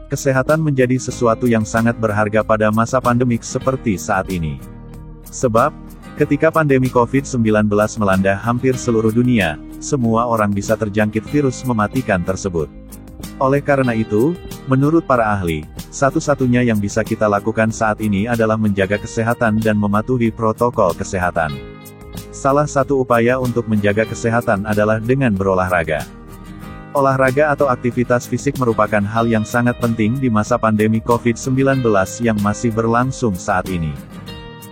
Kesehatan menjadi sesuatu yang sangat berharga pada masa pandemik seperti saat ini. Sebab, ketika pandemi COVID-19 melanda hampir seluruh dunia, semua orang bisa terjangkit virus mematikan tersebut. Oleh karena itu, menurut para ahli, satu-satunya yang bisa kita lakukan saat ini adalah menjaga kesehatan dan mematuhi protokol kesehatan. Salah satu upaya untuk menjaga kesehatan adalah dengan berolahraga. Olahraga atau aktivitas fisik merupakan hal yang sangat penting di masa pandemi COVID-19 yang masih berlangsung saat ini.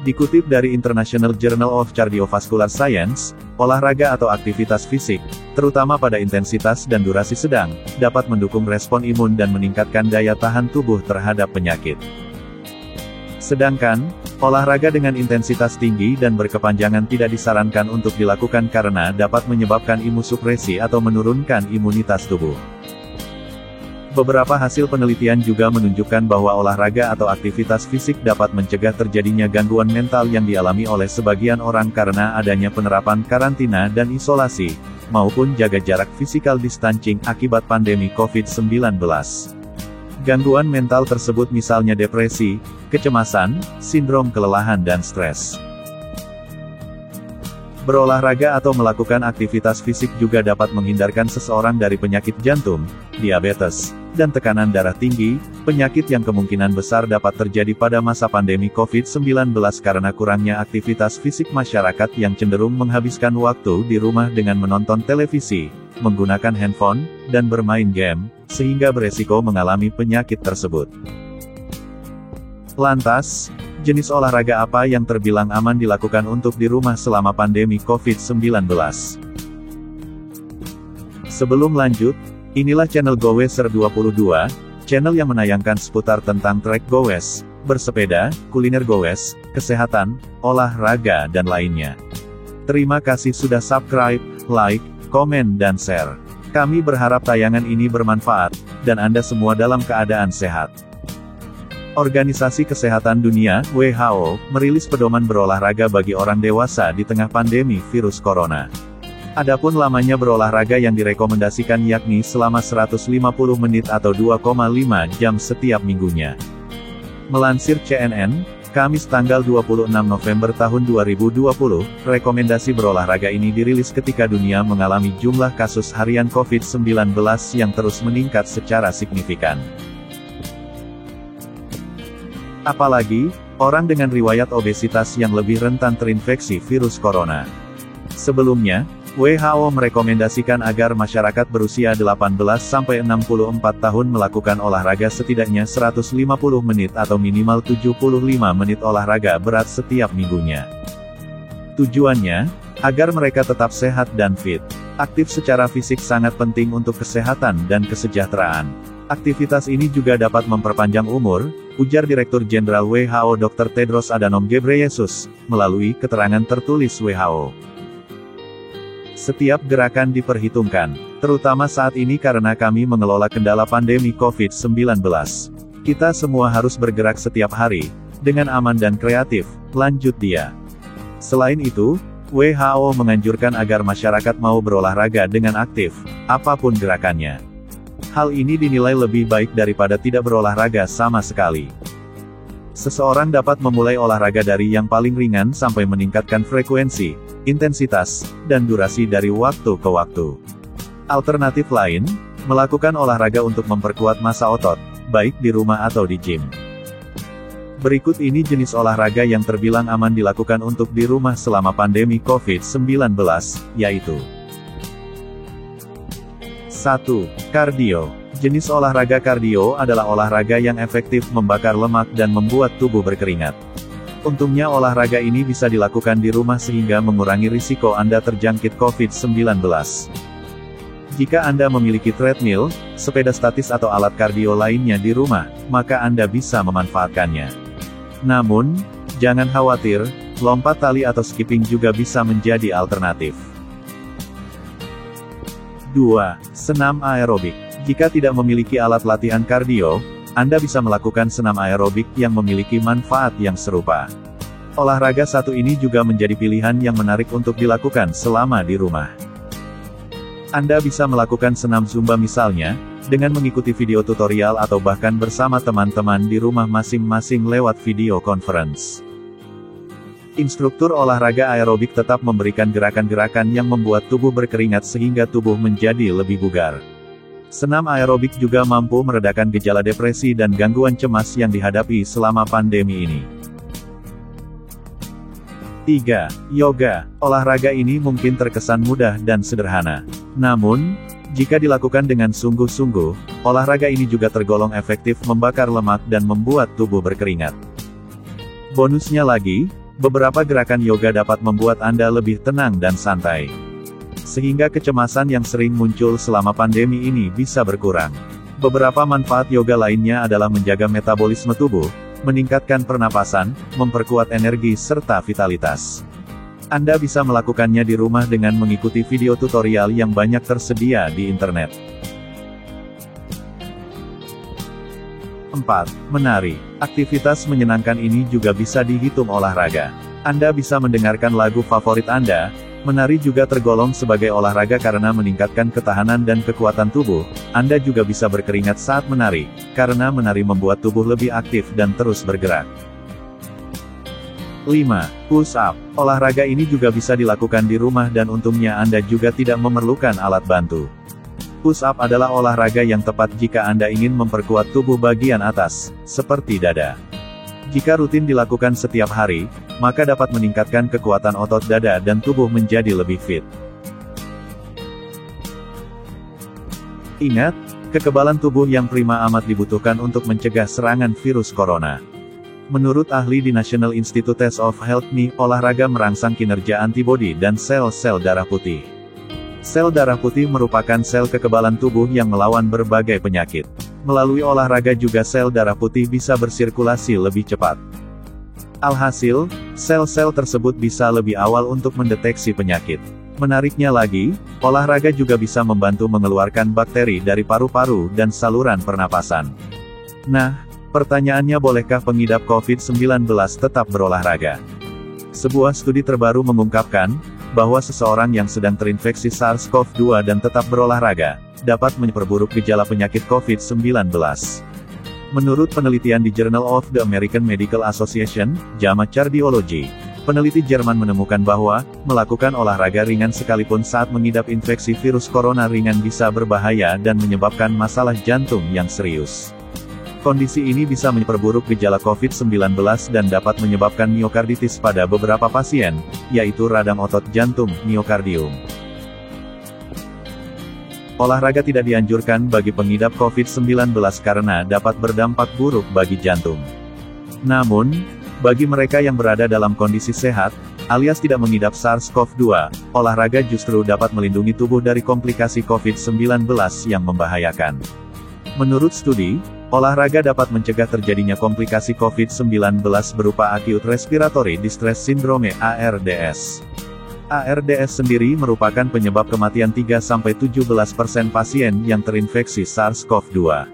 Dikutip dari International Journal of Cardiovascular Science, olahraga atau aktivitas fisik, terutama pada intensitas dan durasi sedang, dapat mendukung respon imun dan meningkatkan daya tahan tubuh terhadap penyakit. Sedangkan, olahraga dengan intensitas tinggi dan berkepanjangan tidak disarankan untuk dilakukan karena dapat menyebabkan imunosupresi atau menurunkan imunitas tubuh. Beberapa hasil penelitian juga menunjukkan bahwa olahraga atau aktivitas fisik dapat mencegah terjadinya gangguan mental yang dialami oleh sebagian orang karena adanya penerapan karantina dan isolasi, maupun jaga jarak physical distancing akibat pandemi COVID-19. Gangguan mental tersebut misalnya depresi, kecemasan, sindrom kelelahan dan stres. Berolahraga atau melakukan aktivitas fisik juga dapat menghindarkan seseorang dari penyakit jantung, diabetes, dan tekanan darah tinggi, penyakit yang kemungkinan besar dapat terjadi pada masa pandemi COVID-19 karena kurangnya aktivitas fisik masyarakat yang cenderung menghabiskan waktu di rumah dengan menonton televisi, menggunakan handphone, dan bermain game, sehingga beresiko mengalami penyakit tersebut. Lantas, jenis olahraga apa yang terbilang aman dilakukan untuk di rumah selama pandemi COVID-19? Sebelum lanjut, inilah channel Goweser 22, channel yang menayangkan seputar tentang trek gowes, bersepeda, kuliner gowes, kesehatan, olahraga dan lainnya. Terima kasih sudah subscribe, like, komen dan share. Kami berharap tayangan ini bermanfaat, dan Anda semua dalam keadaan sehat. Organisasi Kesehatan Dunia, WHO, merilis pedoman berolahraga bagi orang dewasa di tengah pandemi virus corona. Adapun lamanya berolahraga yang direkomendasikan yakni selama 150 menit atau 2,5 jam setiap minggunya. Melansir CNN, Kamis tanggal 26 November tahun 2020, rekomendasi berolahraga ini dirilis ketika dunia mengalami jumlah kasus harian COVID-19 yang terus meningkat secara signifikan. Apalagi, orang dengan riwayat obesitas yang lebih rentan terinfeksi virus corona. Sebelumnya, WHO merekomendasikan agar masyarakat berusia 18-64 tahun melakukan olahraga setidaknya 150 menit atau minimal 75 menit olahraga berat setiap minggunya. Tujuannya, agar mereka tetap sehat dan fit. Aktif secara fisik sangat penting untuk kesehatan dan kesejahteraan. Aktivitas ini juga dapat memperpanjang umur, ujar Direktur Jenderal WHO Dr. Tedros Adhanom Ghebreyesus, melalui keterangan tertulis WHO. Setiap gerakan diperhitungkan, terutama saat ini karena kami mengelola kendala pandemi COVID-19. Kita semua harus bergerak setiap hari, dengan aman dan kreatif, lanjut dia. Selain itu, WHO menganjurkan agar masyarakat mau berolahraga dengan aktif, apapun gerakannya. Hal ini dinilai lebih baik daripada tidak berolahraga sama sekali. Seseorang dapat memulai olahraga dari yang paling ringan sampai meningkatkan frekuensi, intensitas, dan durasi dari waktu ke waktu. Alternatif lain, melakukan olahraga untuk memperkuat massa otot, baik di rumah atau di gym. Berikut ini jenis olahraga yang terbilang aman dilakukan untuk di rumah selama pandemi COVID-19, yaitu 1. Kardio. Jenis olahraga kardio adalah olahraga yang efektif membakar lemak dan membuat tubuh berkeringat. Untungnya olahraga ini bisa dilakukan di rumah sehingga mengurangi risiko Anda terjangkit COVID-19. Jika Anda memiliki treadmill, sepeda statis atau alat kardio lainnya di rumah, maka Anda bisa memanfaatkannya. Namun, jangan khawatir, lompat tali atau skipping juga bisa menjadi alternatif. 2. Senam aerobik. Jika tidak memiliki alat latihan kardio, Anda bisa melakukan senam aerobik yang memiliki manfaat yang serupa. Olahraga satu ini juga menjadi pilihan yang menarik untuk dilakukan selama di rumah. Anda bisa melakukan senam Zumba misalnya, dengan mengikuti video tutorial atau bahkan bersama teman-teman di rumah masing-masing lewat video conference. Instruktur olahraga aerobik tetap memberikan gerakan-gerakan yang membuat tubuh berkeringat sehingga tubuh menjadi lebih bugar. Senam aerobik juga mampu meredakan gejala depresi dan gangguan cemas yang dihadapi selama pandemi ini. 3. Yoga. Olahraga ini mungkin terkesan mudah dan sederhana. Namun, jika dilakukan dengan sungguh-sungguh, olahraga ini juga tergolong efektif membakar lemak dan membuat tubuh berkeringat. Bonusnya lagi, beberapa gerakan yoga dapat membuat Anda lebih tenang dan santai. Sehingga kecemasan yang sering muncul selama pandemi ini bisa berkurang. Beberapa manfaat yoga lainnya adalah menjaga metabolisme tubuh, meningkatkan pernapasan, memperkuat energi serta vitalitas. Anda bisa melakukannya di rumah dengan mengikuti video tutorial yang banyak tersedia di internet. 4. Menari. Aktivitas menyenangkan ini juga bisa dihitung olahraga. Anda bisa mendengarkan lagu favorit Anda. Menari juga tergolong sebagai olahraga karena meningkatkan ketahanan dan kekuatan tubuh. Anda juga bisa berkeringat saat menari, karena menari membuat tubuh lebih aktif dan terus bergerak. 5. Push up. Olahraga ini juga bisa dilakukan di rumah dan untungnya Anda juga tidak memerlukan alat bantu. Push up adalah olahraga yang tepat jika Anda ingin memperkuat tubuh bagian atas, seperti dada. Jika rutin dilakukan setiap hari, maka dapat meningkatkan kekuatan otot dada dan tubuh menjadi lebih fit. Ingat, kekebalan tubuh yang prima amat dibutuhkan untuk mencegah serangan virus corona. Menurut ahli di National Institutes of Health (NIH), olahraga merangsang kinerja antibodi dan sel-sel darah putih. Sel darah putih merupakan sel kekebalan tubuh yang melawan berbagai penyakit. Melalui olahraga juga sel darah putih bisa bersirkulasi lebih cepat. Alhasil, sel-sel tersebut bisa lebih awal untuk mendeteksi penyakit. Menariknya lagi, olahraga juga bisa membantu mengeluarkan bakteri dari paru-paru dan saluran pernapasan. Nah, pertanyaannya, bolehkah pengidap COVID-19 tetap berolahraga? Sebuah studi terbaru mengungkapkan bahwa seseorang yang sedang terinfeksi SARS-CoV-2 dan tetap berolahraga dapat memperburuk gejala penyakit COVID-19. Menurut penelitian di Journal of the American Medical Association, JAMA Cardiology, peneliti Jerman menemukan bahwa melakukan olahraga ringan sekalipun saat mengidap infeksi virus corona ringan bisa berbahaya dan menyebabkan masalah jantung yang serius. Kondisi ini bisa memperburuk gejala COVID-19 dan dapat menyebabkan miokarditis pada beberapa pasien, yaitu radang otot jantung, miokardium. Olahraga tidak dianjurkan bagi pengidap COVID-19 karena dapat berdampak buruk bagi jantung. Namun, bagi mereka yang berada dalam kondisi sehat, alias tidak mengidap SARS-CoV-2, olahraga justru dapat melindungi tubuh dari komplikasi COVID-19 yang membahayakan. Menurut studi, olahraga dapat mencegah terjadinya komplikasi COVID-19 berupa Acute Respiratory Distress Syndrome (ARDS). ARDS sendiri merupakan penyebab kematian 3-17% pasien yang terinfeksi SARS-CoV-2.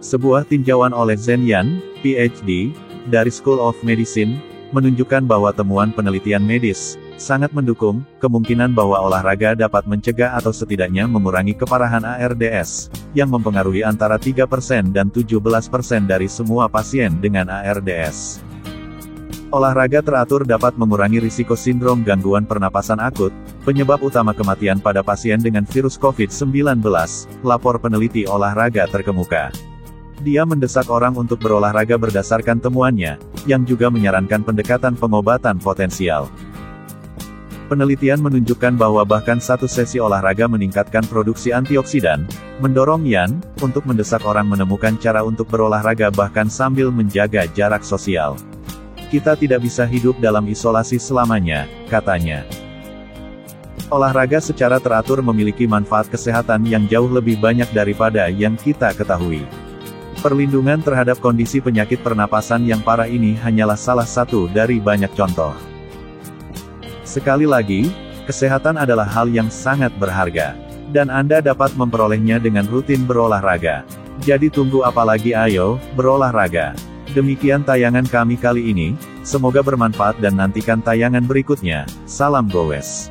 Sebuah tinjauan oleh Zhen Yan, PhD, dari School of Medicine, menunjukkan bahwa temuan penelitian medis sangat mendukung kemungkinan bahwa olahraga dapat mencegah atau setidaknya mengurangi keparahan ARDS, yang mempengaruhi antara 3% dan 17% dari semua pasien dengan ARDS. Olahraga teratur dapat mengurangi risiko sindrom gangguan pernapasan akut, penyebab utama kematian pada pasien dengan virus COVID-19, lapor peneliti olahraga terkemuka. Dia mendesak orang untuk berolahraga berdasarkan temuannya, yang juga menyarankan pendekatan pengobatan potensial. Penelitian menunjukkan bahwa bahkan satu sesi olahraga meningkatkan produksi antioksidan, mendorong Yan untuk mendesak orang menemukan cara untuk berolahraga bahkan sambil menjaga jarak sosial. Kita tidak bisa hidup dalam isolasi selamanya, katanya. Olahraga secara teratur memiliki manfaat kesehatan yang jauh lebih banyak daripada yang kita ketahui. Perlindungan terhadap kondisi penyakit pernapasan yang parah ini hanyalah salah satu dari banyak contoh. Sekali lagi, kesehatan adalah hal yang sangat berharga. Dan Anda dapat memperolehnya dengan rutin berolahraga. Jadi tunggu apa lagi, ayo, berolahraga. Demikian tayangan kami kali ini, semoga bermanfaat dan nantikan tayangan berikutnya. Salam gowes.